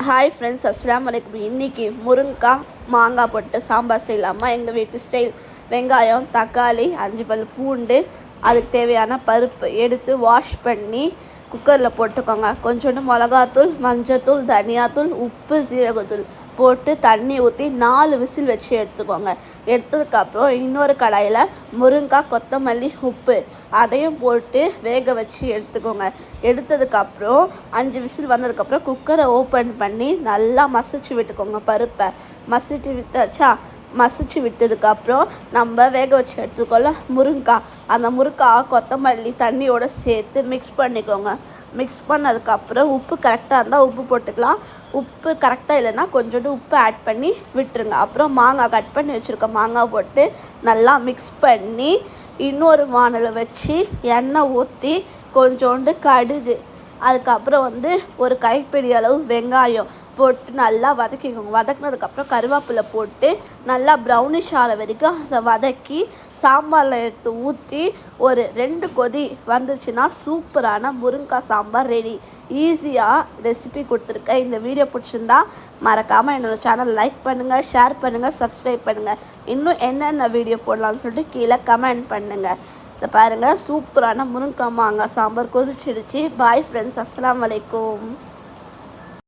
Hi friends, அஸ்ஸலாமு அலைக்கும். இன்றைக்கி முருங்கைக்காய் மாங்காய் போட்டு சாம்பார் செய்யலாமா? எங்கள் வீட்டு ஸ்டைல். வெங்காயம், தக்காளி, 5 பல் பூண்டு, அதுக்கு தேவையான பருப்பு எடுத்து வாஷ் பண்ணி குக்கரில் போட்டுக்கோங்க. கொஞ்சோண்டு மிளகாத்தூள், மஞ்சத்தூள், தனியாத்தூள், உப்பு, சீரகத்தூள் போட்டு தண்ணி ஊற்றி 4 விசில் வச்சு எடுத்துக்கோங்க. எடுத்ததுக்கப்புறம் இன்னொரு கடாயில் முருங்கைக்காய், கொத்தமல்லி, உப்பு அதையும் போட்டு வேக வச்சு எடுத்துக்கோங்க. எடுத்ததுக்கப்புறம் 5 விசில் வந்ததுக்கப்புறம் குக்கரை ஓப்பன் பண்ணி நல்லா மசிச்சு விட்டுக்கோங்க. பருப்பை மசிச்சு விட்டதுக்கப்புறம் நம்ம வேக வச்சு எடுத்துக்கோல முருங்கைக்காய், அந்த முருங்கைக்காய் கொத்தமல்லி தண்ணியோடு சேர்த்து மிக்ஸ் பண்ணிக்கோங்க. மிக்ஸ் பண்ணதுக்கப்புறம் உப்பு கரெக்டாக இருந்தால் உப்பு போட்டுக்கலாம். உப்பு கரெக்டாக இல்லைன்னா கொஞ்சோண்டு உப்பு ஆட் பண்ணி விட்டுருங்க. அப்புறம் மாங்காய் கட் பண்ணி வச்சுருக்க மாங்காய் போட்டு நல்லா மிக்ஸ் பண்ணி இன்னொரு வானலை வச்சு எண்ணெய் ஊற்றி கொஞ்சோண்டு கடுகு, அதுக்கப்புறம் ஒரு கைப்பிடி அளவு வெங்காயம் போட்டு நல்லா வதக்கிக்கோங்க. வதக்கினதுக்கப்புறம் கருவேப்பிலை போட்டு நல்லா ப்ரௌனிஷ் ஆகிற வரைக்கும் அதை வதக்கி சாம்பாரில் எடுத்து ஊற்றி ஒரு 2 கொதி வந்துச்சுன்னா சூப்பரான முருங்கைக்காய் சாம்பார் ரெடி. ஈஸியாக ரெசிபி கொடுத்துருக்கேன். இந்த வீடியோ பிடிச்சிருந்தா மறக்காமல் என்னோடய சேனல் லைக் பண்ணுங்கள், ஷேர் பண்ணுங்கள், சப்ஸ்கிரைப் பண்ணுங்கள். இன்னும் என்னென்ன வீடியோ போடலான்னு சொல்லிட்டு கீழே கமெண்ட் பண்ணுங்கள். இதை பாருங்கள், சூப்பரான முருங்கைக்காய் மாங்காய் சாம்பார் கொதிச்சிடுச்சு. பாய் ஃப்ரெண்ட்ஸ், அஸ்ஸலாமு அலைக்கும்.